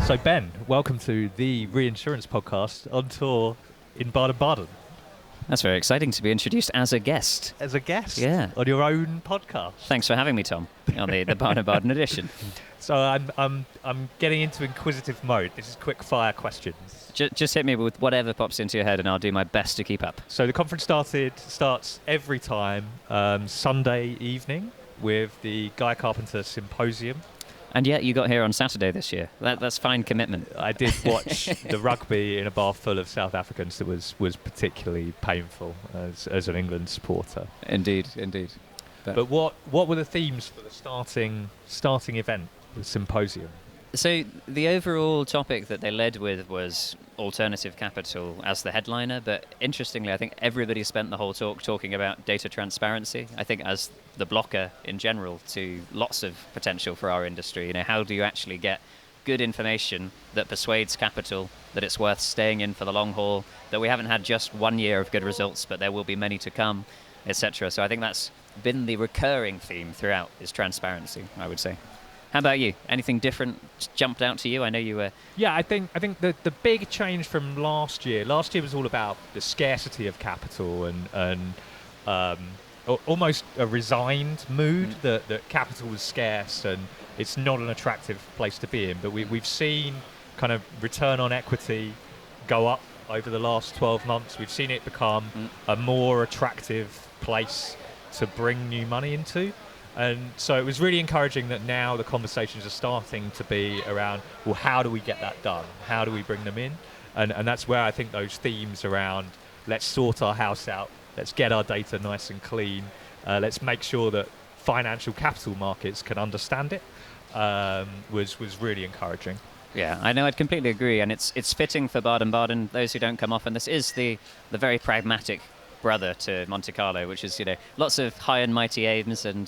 So Ben, welcome to the Reinsurance podcast on tour in Baden-Baden. That's very exciting to be introduced as a guest. As a guest? Yeah. On your own podcast. Thanks for having me, Tom, on the Baden-Baden edition. So I'm getting into inquisitive mode. This is quick fire questions. Just hit me with whatever pops into your head and I'll do my best to keep up. So the conference starts every time Sunday evening with the Guy Carpenter Symposium. And yet you got here on Saturday this year. That's fine commitment. I did watch the rugby in a bar full of South Africans that was particularly painful as an England supporter. Indeed. But what were the themes for the starting event, the symposium? So the overall topic that they led with was alternative capital as the headliner, but interestingly, I think everybody spent the whole talk talking about data transparency. I think as the blocker in general to lots of potential for our industry. How do you actually get good information that persuades capital that it's worth staying in for the long haul, that we haven't had just 1 year of good results, but there will be many to come, etc. So I think that's been the recurring theme throughout, is transparency, I would say. How about you? Anything different jumped out to you? I know you were... Yeah, I think the big change from last year was all about the scarcity of capital and almost a resigned mood that capital was scarce and it's not an attractive place to be in. But we've seen kind of return on equity go up over the last 12 months. We've seen it become a more attractive place to bring new money into. And so it was really encouraging that now the conversations are starting to be around, well, how do we get that done? How do we bring them in? And that's where I think those themes around, let's sort our house out, let's get our data nice and clean, let's make sure that financial capital markets can understand it, was really encouraging. Yeah, I know, I'd completely agree. And it's fitting for Baden-Baden, those who don't come often. This is the very pragmatic brother to Monte Carlo, which is, lots of high and mighty aims and,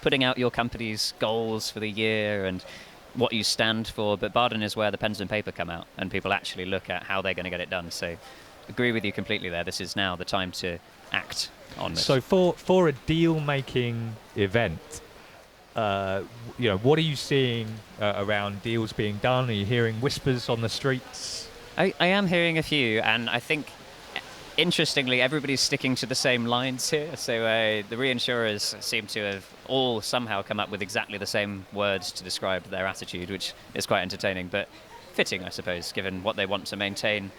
putting out your company's goals for the year and what you stand for. But Baden is where the pens and paper come out and people actually look at how they're going to get it done. So agree with you completely there. This is now the time to act on this. So for a deal-making event, what are you seeing around deals being done? Are you hearing whispers on the streets? I am hearing a few, and I think interestingly, everybody's sticking to the same lines here. So the reinsurers seem to have all somehow come up with exactly the same words to describe their attitude, which is quite entertaining, but fitting, I suppose, given what they want to maintain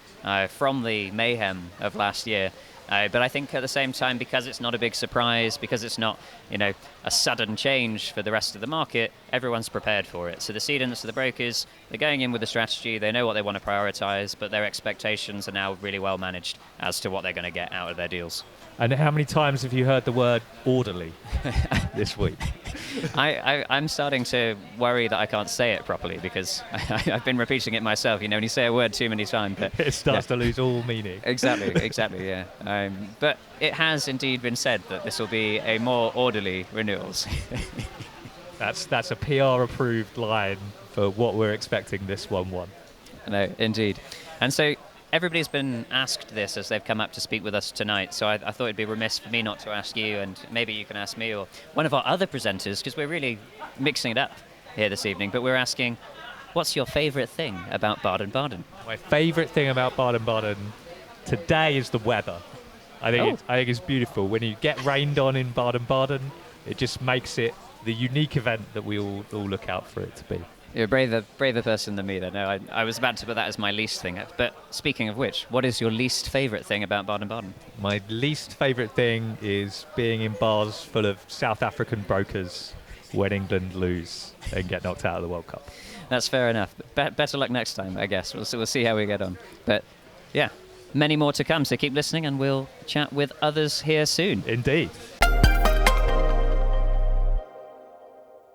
from the mayhem of last year. But I think at the same time, because it's not a big surprise, because it's not, a sudden change for the rest of the market, everyone's prepared for it. So the cedants, the brokers, they're going in with a strategy, they know what they want to prioritize, but their expectations are now really well managed as to what they're going to get out of their deals. And how many times have you heard the word orderly this week? I'm starting to worry that I can't say it properly because I've been repeating it myself. When you say a word too many times, but it starts to lose all meaning. Exactly, yeah. But it has indeed been said that this will be a more orderly renewals. That's a PR-approved line for what we're expecting this 1/1. No, indeed. And so everybody's been asked this as they've come up to speak with us tonight, so I thought it'd be remiss for me not to ask you, and maybe you can ask me or one of our other presenters, because we're really mixing it up here this evening, but we're asking, what's your favourite thing about Baden-Baden? My favourite thing about Baden-Baden today is the weather. I think it's beautiful. When you get rained on in Baden-Baden, it just makes it the unique event that we all look out for it to be. You're a braver person than me, then. No, I was about to put that as my least thing. But speaking of which, what is your least favourite thing about Baden-Baden? My least favourite thing is being in bars full of South African brokers when England lose and get knocked out of the World Cup. That's fair enough. Better luck next time, I guess. We'll see how we get on. But yeah, many more to come, so keep listening and we'll chat with others here soon. Indeed.